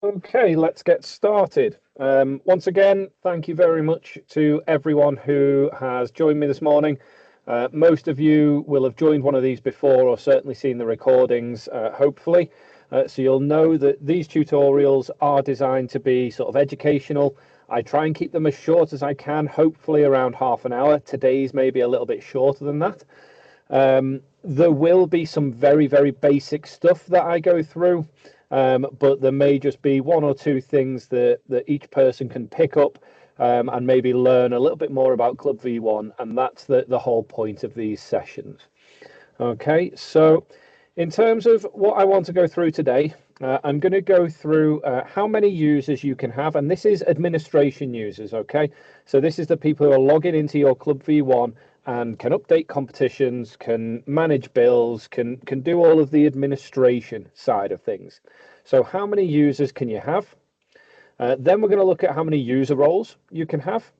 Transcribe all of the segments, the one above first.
Okay, let's get started. Once again, thank you very much to everyone who has joined me this morning. Most of you will have joined one of these before or certainly seen the recordings, hopefully. So you'll know that these tutorials are designed to be sort of educational. I try and keep them as short as I can, hopefully around half an hour. Today's maybe a little bit shorter than that. There will be some very, very basic stuff that I go through. But there may just be one or two things that each person can pick up and maybe learn a little bit more about ClubV1, and that's the whole point of these sessions. Okay, so in terms of what I want to go through today, I'm going to go through how many users you can have, and this is administration users, okay? So this is the people who are logging into your ClubV1 and can update competitions, can manage bills, can do all of the administration side of things. So how many users can you have? Then we're going to look at how many user roles you can have.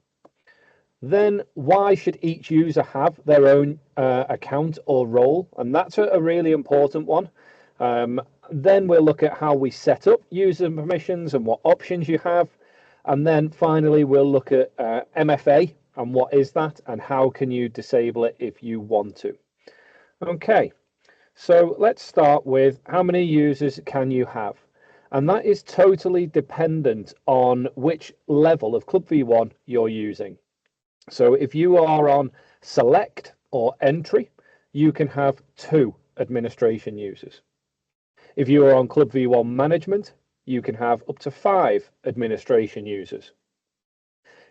Then why should each user have their own account or role? And that's a really important one. Then we'll look at how we set up user permissions and what options you have. And then finally, we'll look at MFA and what is that and how can you disable it if you want to. Okay, so let's start with how many users can you have? And that is totally dependent on which level of ClubV1 you're using. So if you are on select or entry, you can have 2 administration users. If you are on ClubV1 management, you can have up to 5 administration users.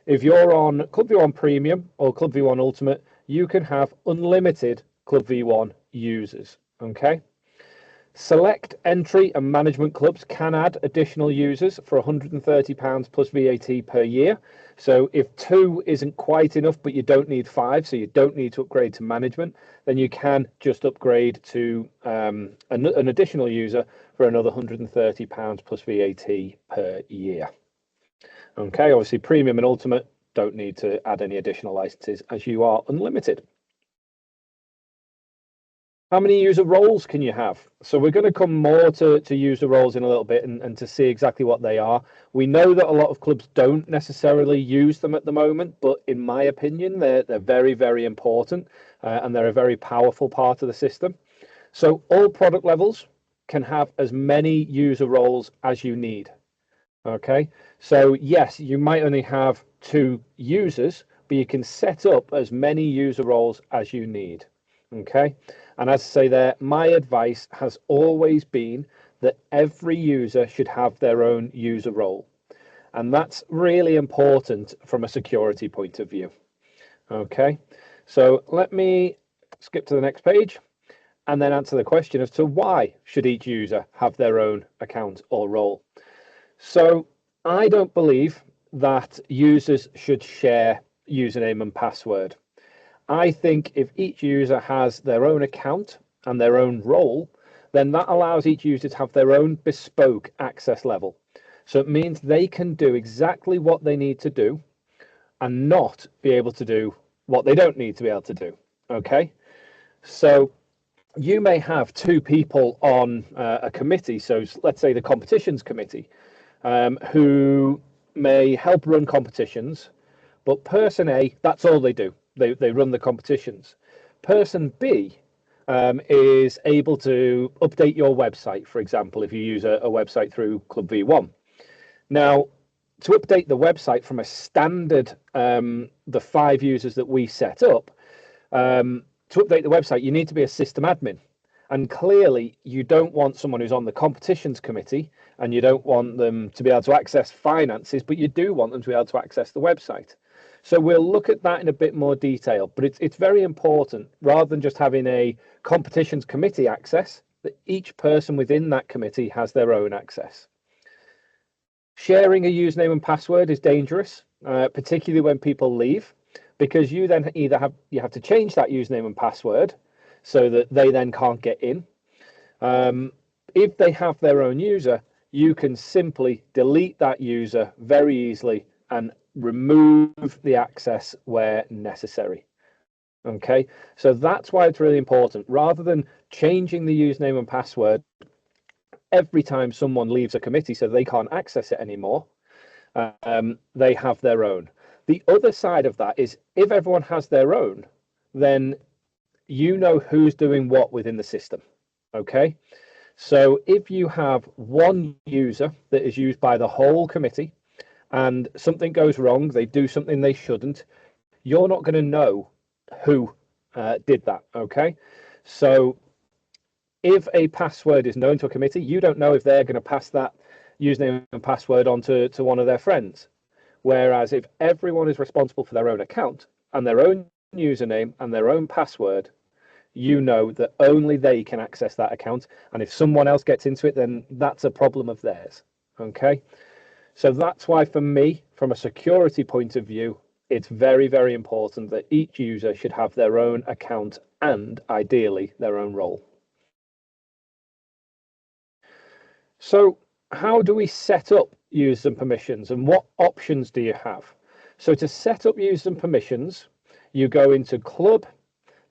If you're on ClubV1 Premium or ClubV1 Ultimate, you can have unlimited ClubV1 users, okay? Select, entry and management clubs can add additional users for £130 plus VAT per year. So if 2 isn't quite enough, but you don't need 5, so you don't need to upgrade to management, then you can just upgrade to an additional user for another £130 plus VAT per year. Okay, obviously Premium and Ultimate don't need to add any additional licenses as you are unlimited. How many user roles can you have? So we're going to come more to user roles in a little bit and to see exactly what they are. We know that a lot of clubs don't necessarily use them at the moment, but in my opinion, they're very, very important and they're a very powerful part of the system. So all product levels can have as many user roles as you need. Okay, so yes, you might only have 2 users, but you can set up as many user roles as you need. Okay, and as I say there, my advice has always been that every user should have their own user role. And that's really important from a security point of view. Okay, so let me skip to the next page and then answer the question as to why should each user have their own account or role. So I don't believe that users should share username and password. I think if each user has their own account and their own role, then that allows each user to have their own bespoke access level. So it means they can do exactly what they need to do and not be able to do what they don't need to be able to do. Okay, so you may have 2 people on a committee. So let's say the competitions committee, who may help run competitions, but person A, that's all they do. They run the competitions. Person B is able to update your website, for example, if you use a website through ClubV1. Now, to update the website from a standard, the 5 users that we set up, to update the website, you need to be a system admin. And clearly, you don't want someone who's on the competitions committee and you don't want them to be able to access finances, but you do want them to be able to access the website. So we'll look at that in a bit more detail, but it's very important, rather than just having a competitions committee access, that each person within that committee has their own access. Sharing a username and password is dangerous, particularly when people leave, because you then either have to change that username and password so that they then can't get in. If they have their own user, you can simply delete that user very easily and remove the access where necessary. Okay, so that's why it's really important. Rather than changing the username and password every time someone leaves a committee so they can't access it anymore, they have their own. The other side of that is if everyone has their own, then you know who's doing what within the system. Okay. So if you have one user that is used by the whole committee and something goes wrong, they do something they shouldn't, you're not going to know who did that. Okay. So if a password is known to a committee, you don't know if they're going to pass that username and password on to one of their friends. Whereas if everyone is responsible for their own account and their own username and their own password, you know that only they can access that account. And if someone else gets into it, then that's a problem of theirs. Okay. So that's why for me, from a security point of view, it's very, very important that each user should have their own account and ideally their own role. So how do we set up users and permissions and what options do you have? So to set up users and permissions, you go into Club,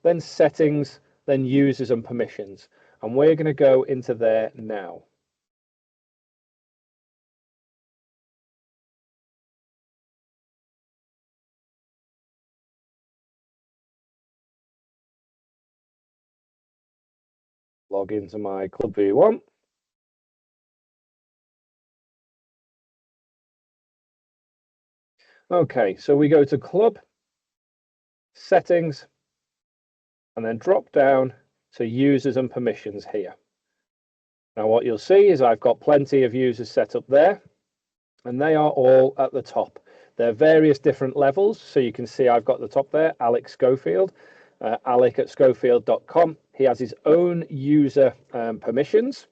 then Settings, then Users and Permissions. And we're going to go into there now. Log into my ClubV1. Okay, so we go to Club, Settings, and then drop down to Users and Permissions here. Now what you'll see is I've got plenty of users set up there, and they are all at the top. There are various different levels, so you can see I've got the top there, Alex Schofield, Alec at schofield.com. He has his own user permissions,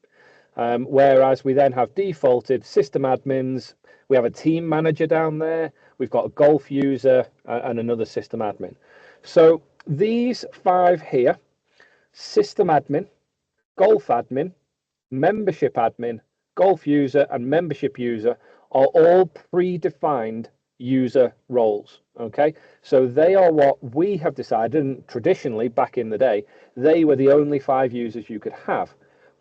whereas we then have defaulted system admins. We have a team manager down there. We've got a golf user and another system admin. So these 5 here, system admin, golf admin, membership admin, golf user, and membership user are all predefined user roles. Okay, so they are what we have decided, and traditionally back in the day, they were the only 5 users you could have.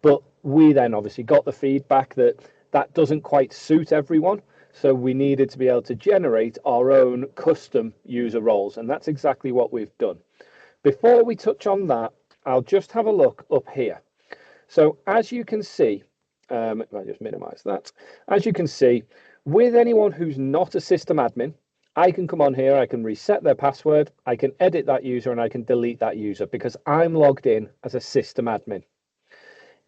But we then obviously got the feedback that that doesn't quite suit everyone. So we needed to be able to generate our own custom user roles. And that's exactly what we've done. Before we touch on that, I'll just have a look up here. So as you can see, if I just minimize that, as you can see, with anyone who's not a system admin, I can come on here, I can reset their password, I can edit that user, and I can delete that user because I'm logged in as a system admin.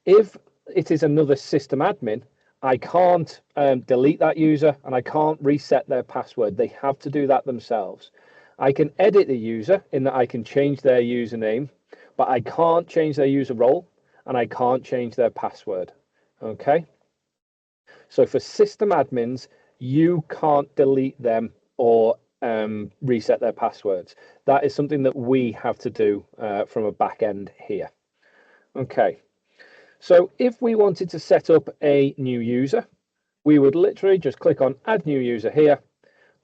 If it is another system admin, I can't delete that user and I can't reset their password. They have to do that themselves. I can edit the user in that I can change their username, but I can't change their user role and I can't change their password. Okay. So for system admins, you can't delete them or reset their passwords. That is something that we have to do from a back end here. Okay. So if we wanted to set up a new user, we would literally just click on add new user here,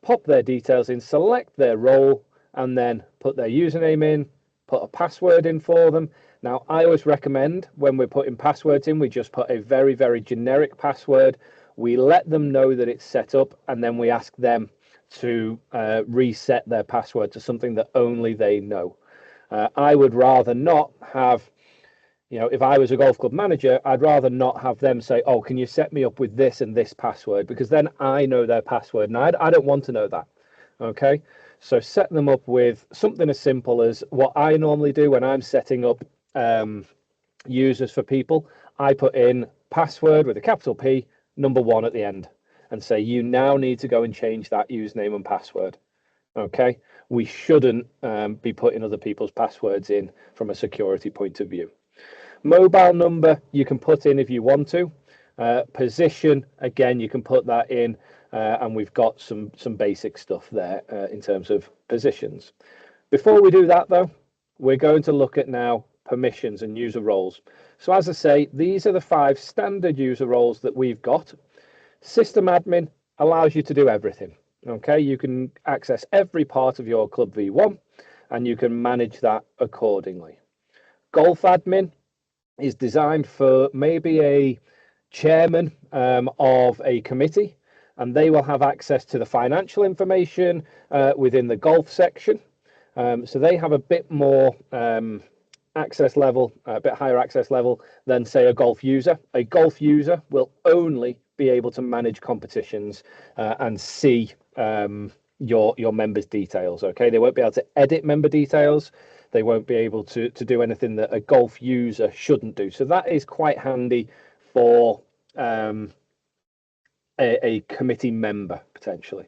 pop their details in, select their role, and then put their username in, put a password in for them. Now, I always recommend when we're putting passwords in, we just put a very, very generic password. We let them know that it's set up, and then we ask them to reset their password to something that only they know. I would rather not have, if I was a golf club manager, I'd rather not have them say, oh, can you set me up with this and this password? Because then I know their password and I don't want to know that. Okay. So set them up with something as simple as what I normally do when I'm setting up users for people. I put in password with a capital P, number 1 at the end, and say, you now need to go and change that username and password. Okay. We shouldn't be putting other people's passwords in from a security point of view. Mobile number you can put in if you want to. Position, again, you can put that in, and we've got some basic stuff there in terms of positions. Before we do that, though, we're going to look at now permissions and user roles. So as I say, these are the 5 standard user roles that we've got. System admin allows you to do everything. Okay, you can access every part of your ClubV1, and you can manage that accordingly. Golf admin is designed for maybe chairman of a committee, and they will have access to the financial information within the golf section. So they have a bit more access level, a bit higher access level than, say, a golf user. A golf user will only be able to manage competitions and see your members' details. Okay, they won't be able to edit member details. They won't be able to do anything that a golf user shouldn't do. So that is quite handy for a committee member potentially.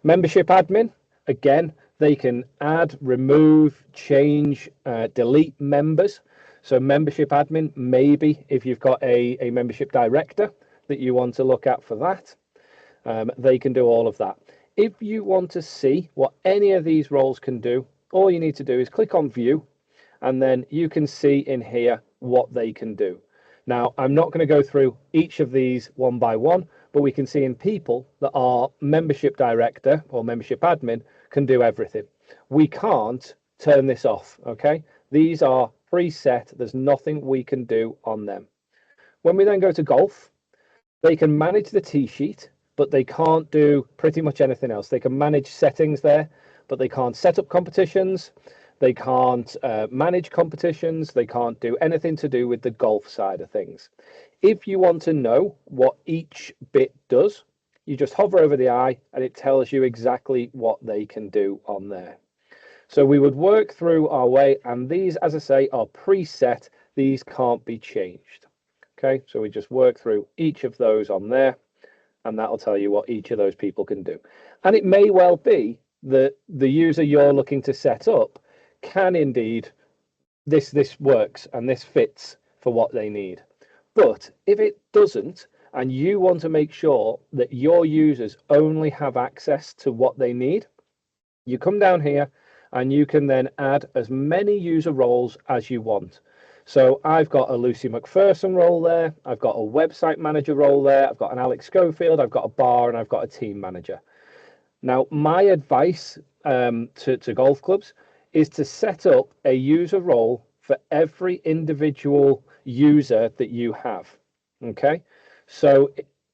Membership admin, again, they can add, remove, change, delete members. So membership admin, maybe if you've got a membership director that you want to look at for that, they can do all of that. If you want to see what any of these roles can do, all you need to do is click on view, and then you can see in here what they can do. Now, I'm not going to go through each of these one by one, but we can see in people that our membership director or membership admin can do everything. We can't turn this off, okay? These are preset. There's nothing we can do on them. When we then go to golf, they can manage the tee sheet, but they can't do pretty much anything else. They can manage settings there, but they can't set up competitions. They can't manage competitions. They can't do anything to do with the golf side of things. If you want to know what each bit does, you just hover over the eye and it tells you exactly what they can do on there. So we would work through our way, and these, as I say, are preset. These can't be changed. Okay, so we just work through each of those on there, and that'll tell you what each of those people can do. And it may well be that the user you're looking to set up can indeed, this works and this fits for what they need. But if it doesn't, and you want to make sure that your users only have access to what they need, you come down here and you can then add as many user roles as you want. So I've got a Lucy McPherson role there, I've got a website manager role there, I've got an Alex Schofield, I've got a bar, and I've got a team manager. Now, my advice to golf clubs is to set up a user role for every individual user that you have. Okay, so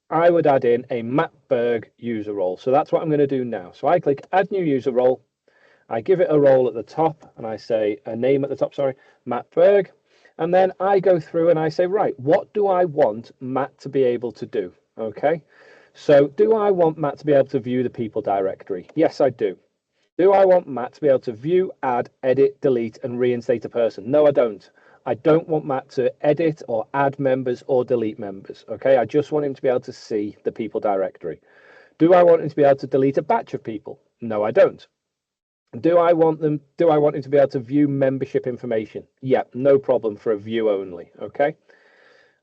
I would add in a Matt Berg user role. So that's what I'm going to do now. So I click add new user role. I give it a role at the top, and I say a name at the top, sorry, Matt Berg. And then I go through and I say, right, what do I want Matt to be able to do? Okay, so do I want Matt to be able to view the people directory? Yes, I do. Do I want Matt to be able to view, add, edit, delete, and reinstate a person? No, I don't. I don't want Matt to edit or add members or delete members. Okay, I just want him to be able to see the people directory. Do I want him to be able to delete a batch of people? No, I don't. Do I want him to be able to view membership information? Yeah, no problem for a view only. Okay.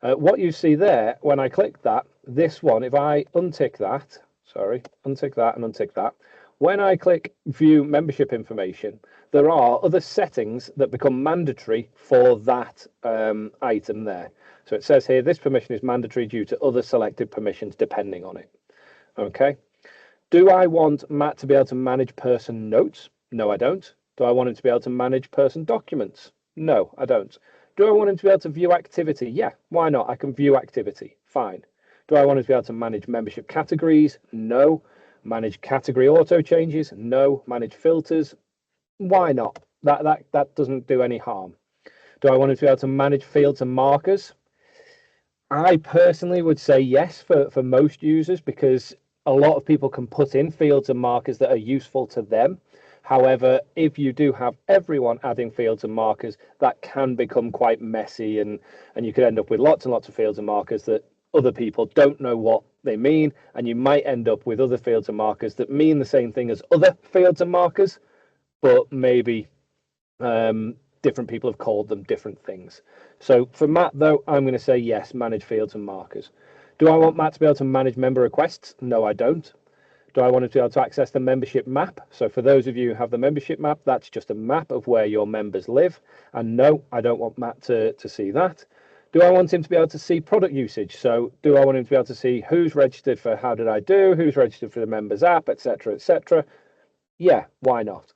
What you see there, when I click that, this one, if I untick that, untick that and untick that, when I click view membership information, there are other settings that become mandatory for that item there. So it says here, this permission is mandatory due to other selected permissions depending on it. Okay. Do I want Matt to be able to manage person notes? No, I don't. Do I want him to be able to manage person documents? No, I don't. Do I want him to be able to view activity? Yeah, why not? I can view activity. Fine. Do I want him to be able to manage membership categories? No. Manage category auto changes? No. Manage filters? Why not? That doesn't do any harm. Do I want him to be able to manage fields and markers? I personally would say yes for most users, because a lot of people can put in fields and markers that are useful to them. However, if you do have everyone adding fields and markers, that can become quite messy, and you could end up with lots and lots of fields and markers that other people don't know what they mean, and you might end up with other fields and markers that mean the same thing as other fields and markers, but maybe different people have called them different things. So for Matt, though, I'm going to say yes, manage fields and markers. Do I want Matt to be able to manage member requests? No, I don't. Do I want him to be able to access the membership map? So for those of you who have the membership map, that's just a map of where your members live. And no, I don't want Matt to see that. Do I want him to be able to see product usage? So do I want him to be able to see who's registered for How Did I Do, who's registered for the members app, etc., etc.? Yeah, why not?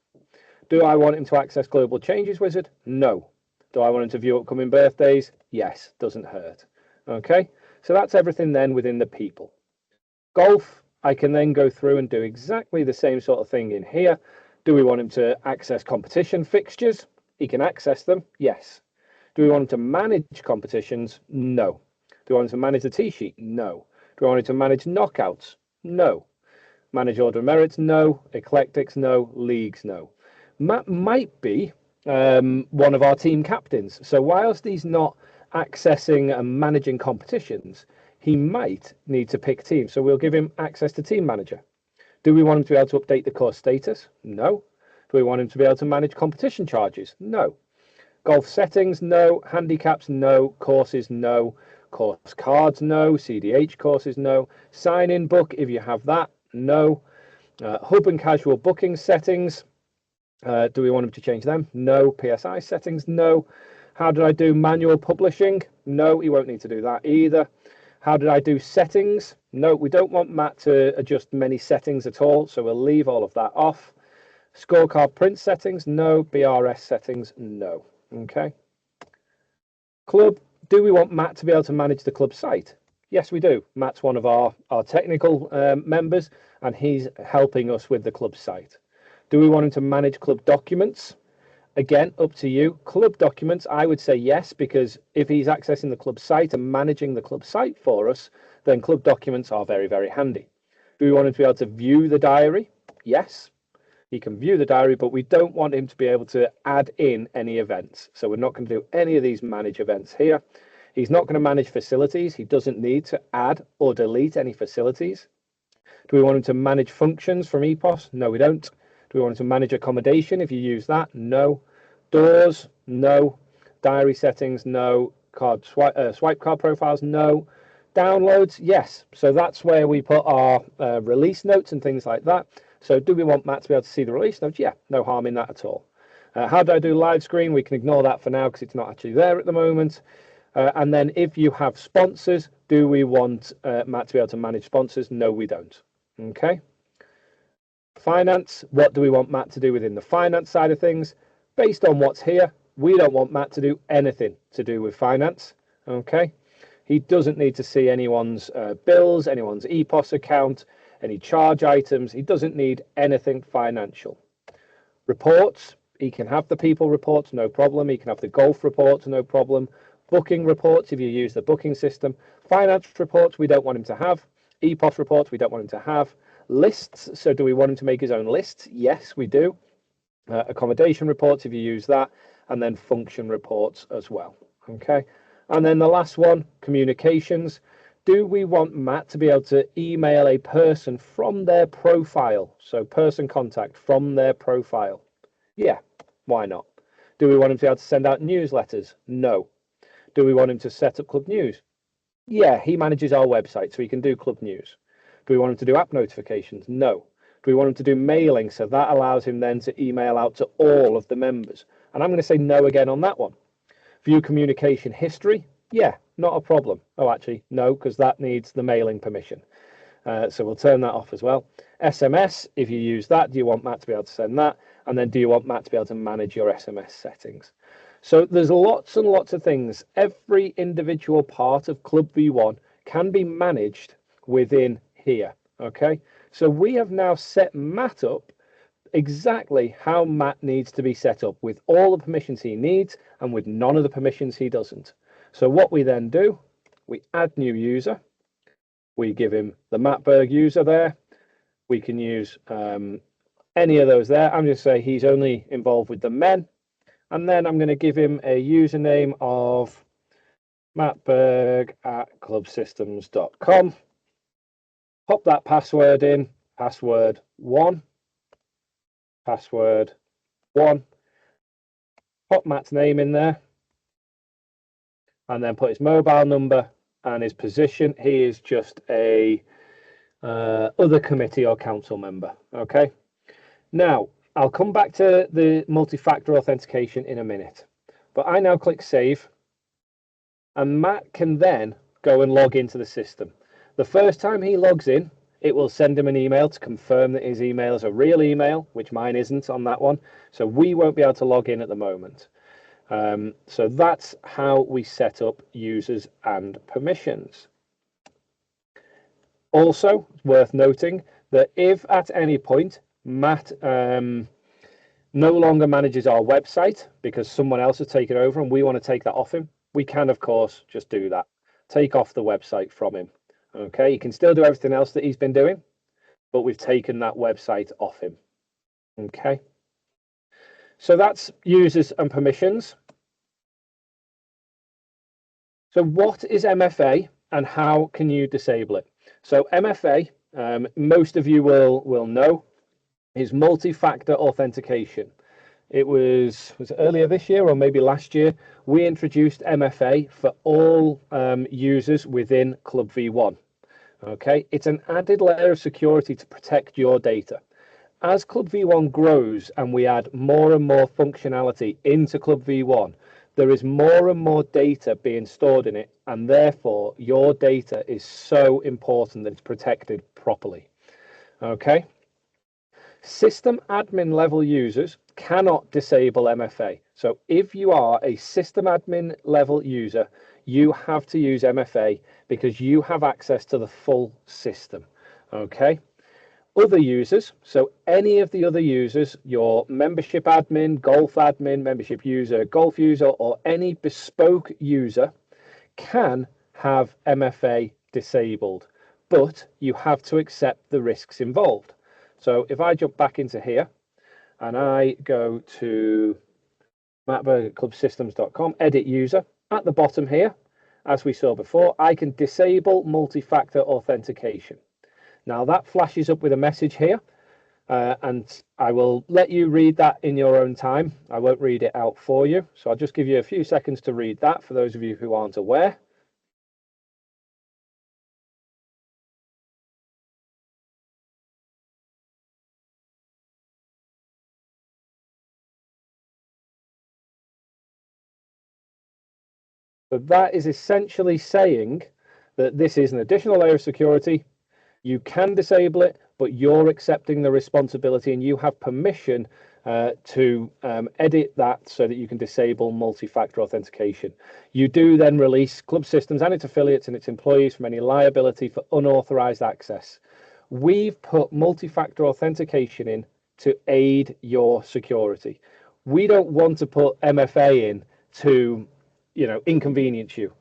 Do I want him to access Global Changes Wizard? No. Do I want him to view upcoming birthdays? Yes, doesn't hurt. Okay, So that's everything then within the people. Golf, I can then go through and do exactly the same sort of thing in here. Do we want him to access competition fixtures? He can access them, yes. Do we want him to manage competitions? No. Do we want him to manage the tee sheet? No. Do we want him to manage knockouts? No. Manage order of merits? No. Eclectics? No. Leagues? No. Matt might be one of our team captains. So whilst he's not accessing and managing competitions, he might need to pick teams. So we'll give him access to team manager. Do we want him to be able to update the course status? No. Do we want him to be able to manage competition charges? No. Golf settings? No. Handicaps? No. Courses? No. Course cards? No. CDH courses? No. Sign-in book, if you have that? No. Hub and casual booking settings? Do we want him to change them? No. PSI settings? No. How did I do manual publishing? No, he won't need to do that either. How did I do settings? No, we don't want Matt to adjust many settings at all, so we'll leave all of that off. Scorecard print settings? No. BRS settings? No. Okay. Club, do we want Matt to be able to manage the club site? Yes, we do. Matt's one of our technical members, and he's helping us with the club site. Do we want him to manage club documents? Again, up to you. Club documents, I would say yes, because if he's accessing the club site and managing the club site for us, then club documents are very, very handy. Do we want him to be able to view the diary? Yes, he can view the diary, but we don't want him to be able to add in any events. So we're not going to do any of these manage events here. He's not going to manage facilities. He doesn't need to add or delete any facilities. Do we want him to manage functions from EPOS? No, we don't. Do we want to manage accommodation if you use that? No. Doors? No. Diary settings? No. Card swipe card profiles? No. Downloads? Yes. So that's where we put our release notes and things like that. So do we want Matt to be able to see the release notes? Yeah, no harm in that at all. How do I do live screen? We can ignore that for now because it's not actually there at the moment. And then if you have sponsors, do we want Matt to be able to manage sponsors? No, we don't. Okay. Finance, what do we want Matt to do within the finance side of things? Based on what's here, we don't want Matt to do anything to do with finance, okay? He doesn't need to see anyone's bills, anyone's EPOS account, any charge items. He doesn't need anything financial. Reports, he can have the people reports, no problem. He can have the golf reports, no problem. Booking reports, if you use the booking system. Finance reports, we don't want him to have. EPOS reports, we don't want him to have. Lists, so do we want him to make his own lists? Yes, we do. Accommodation reports, if you use that, and then function reports as well. Okay, and then the last one, communications. Do we want Matt to be able to email a person from their profile? So person contact from their profile. Yeah, why not? Do we want him to be able to send out newsletters? No. Do we want him to set up club news? Yeah, he manages our website, so he can do club news. Do we want him to do app notifications? No. Do we want him to do mailing? So that allows him then to email out to all of the members. And I'm going to say no again on that one. View communication history? Yeah, not a problem. Oh, actually, no, because that needs the mailing permission. So we'll turn that off as well. SMS, if you use that, do you want Matt to be able to send that? And then do you want Matt to be able to manage your SMS settings? So there's lots and lots of things. Every individual part of ClubV1 can be managed within here, okay? So we have now set Matt up exactly how Matt needs to be set up, with all the permissions he needs and with none of the permissions he doesn't. So what we then do, we add new user, we give him the Mattberg user there, we can use any of those there. I'm going to say he's only involved with the men, and then I'm going to give him a username of mattberg@clubsystems.com. Pop that password in, password 1, pop Matt's name in there, and then put his mobile number and his position. He is just a other committee or council member, okay? Now, I'll come back to the multi-factor authentication in a minute, but I now click save, and Matt can then go and log into the system. The first time he logs in, it will send him an email to confirm that his email is a real email, which mine isn't on that one. So we won't be able to log in at the moment. So that's how we set up users and permissions. Also, worth noting that if at any point Matt no longer manages our website because someone else has taken over and we want to take that off him, we can, of course, just do that. Take off the website from him. Okay, he can still do everything else that he's been doing, but we've taken that website off him. Okay, so that's users and permissions. So what is MFA and how can you disable it? So MFA, most of you will know, is multi-factor authentication. It was earlier this year or maybe last year, we introduced MFA for all users within ClubV1. Okay, it's an added layer of security to protect your data. As ClubV1 grows and we add more and more functionality into ClubV1, there is more and more data being stored in it, and therefore your data is so important that it's protected properly. Okay. System admin level users cannot disable MFA. So if you are a system admin level user, you have to use MFA because you have access to the full system. Okay. Other users, so any of the other users, your membership admin, golf admin, membership user, golf user, or any bespoke user can have MFA disabled, but you have to accept the risks involved. So if I jump back into here and I go to mattberg@clubsystems.com, edit user, at the bottom here, as we saw before, I can disable multi-factor authentication. Now that flashes up with a message here, and I will let you read that in your own time. I won't read it out for you. So I'll just give you a few seconds to read that for those of you who aren't aware. But that is essentially saying that this is an additional layer of security. You can disable it, but you're accepting the responsibility and you have permission to edit that so that you can disable multi-factor authentication. You do then release Club Systems and its affiliates and its employees from any liability for unauthorized access. We've put multi-factor authentication in to aid your security. We don't want to put MFA in to, inconvenience you.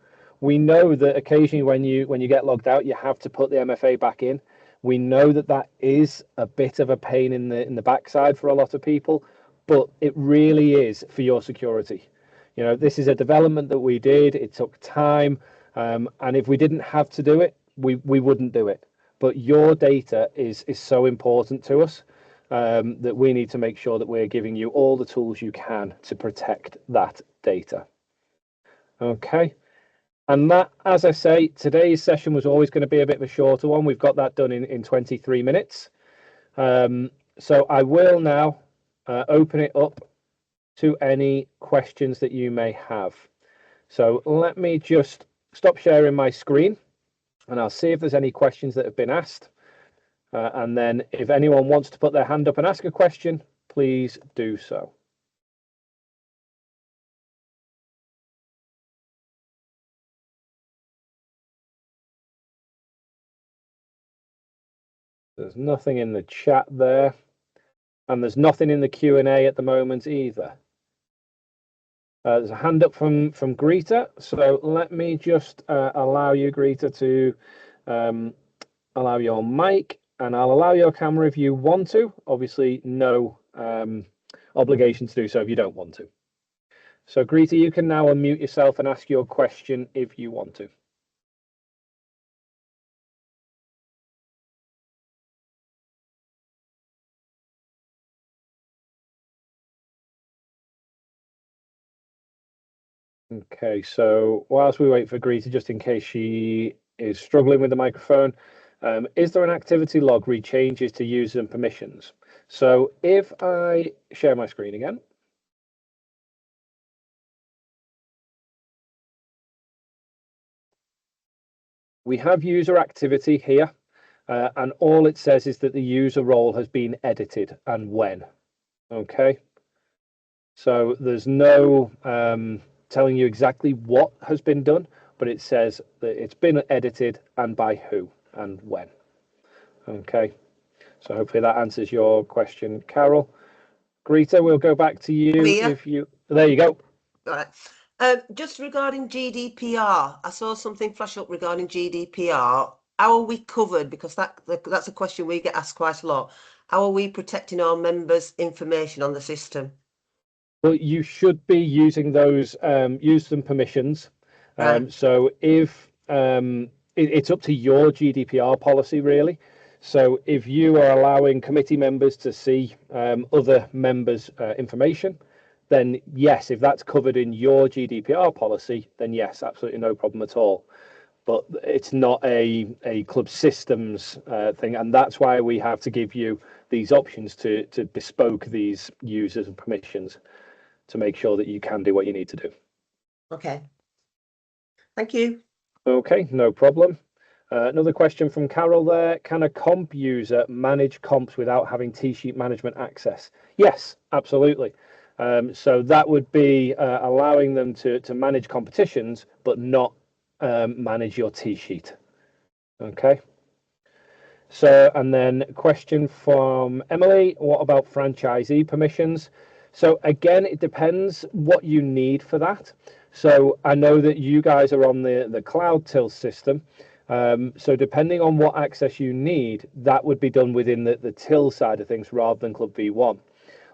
We know that occasionally when you get logged out, you have to put the MFA back in. We know that that is a bit of a pain in the backside for a lot of people, but it really is for your security. This is a development that we did. It took time, and if we didn't have to do it, we wouldn't do it. But your data is so important to us that we need to make sure that we're giving you all the tools you can to protect that data. Okay. And that, as I say, today's session was always going to be a bit of a shorter one. We've got that done in 23 minutes. So I will now open it up to any questions that you may have. So let me just stop sharing my screen and I'll see if there's any questions that have been asked. And then if anyone wants to put their hand up and ask a question, please do so. There's nothing in the chat there, and there's nothing in the Q&A at the moment either. There's a hand up from Greta, so let me just allow you, Greta, to allow your mic, and I'll allow your camera if you want to. Obviously, no obligation to do so if you don't want to. So, Greta, you can now unmute yourself and ask your question if you want to. Okay, so whilst we wait for Greta, just in case she is struggling with the microphone, is there an activity log read changes to users and permissions? So if I share my screen again, we have user activity here, and all it says is that the user role has been edited and when. Okay, so there's no telling you exactly what has been done, but it says that it's been edited and by who and when. Okay, so hopefully that answers your question, Carol. Greta, we'll go back to you if you. There you go. Right. Just regarding GDPR, I saw something flash up regarding GDPR. How are we covered? Because that's a question we get asked quite a lot. How are we protecting our members' information on the system? Well, you should be using those use them permissions. Right. So if it's up to your GDPR policy, really. So if you are allowing committee members to see other members' information, then yes, if that's covered in your GDPR policy, then yes, absolutely no problem at all. But it's not a club systems thing, and that's why we have to give you these options to bespoke these users and permissions to make sure that you can do what you need to do. Okay. Thank you. Okay, no problem. Another question from Carol there. Can a comp user manage comps without having T-sheet management access? Yes, absolutely. So that would be allowing them to manage competitions, but not manage your T-sheet. Okay. So, and then question from Emily, what about franchisee permissions? So again, it depends what you need for that. So I know that you guys are on the cloud till system. So depending on what access you need, that would be done within the till side of things rather than ClubV1.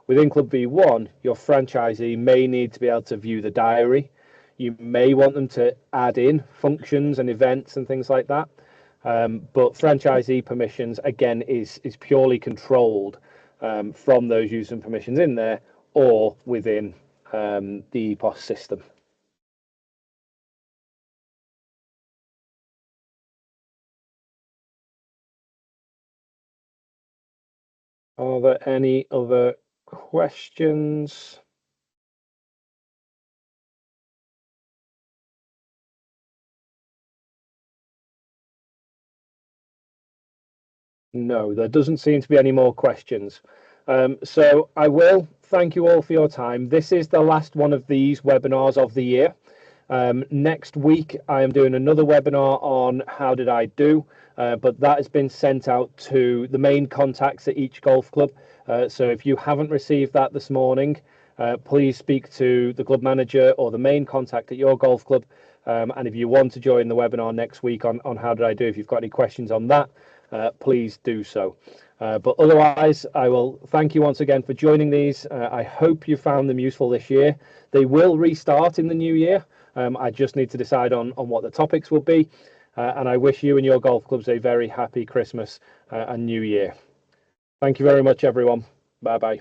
Within ClubV1, your franchisee may need to be able to view the diary. You may want them to add in functions and events and things like that. But franchisee permissions, again, is purely controlled from those user permissions in there or within the EPOS system. Are there any other questions? No, there doesn't seem to be any more questions. So I will thank you all for your time. This is the last one of these webinars of the year. Next week, I am doing another webinar on how did I do, but that has been sent out to the main contacts at each golf club. So if you haven't received that this morning, please speak to the club manager or the main contact at your golf club. And if you want to join the webinar next week on how did I do, if you've got any questions on that, please do so. But otherwise, I will thank you once again for joining these. I hope you found them useful this year. They will restart in the new year. I just need to decide on what the topics will be. And I wish you and your golf clubs a very happy Christmas and New Year. Thank you very much, everyone. Bye-bye.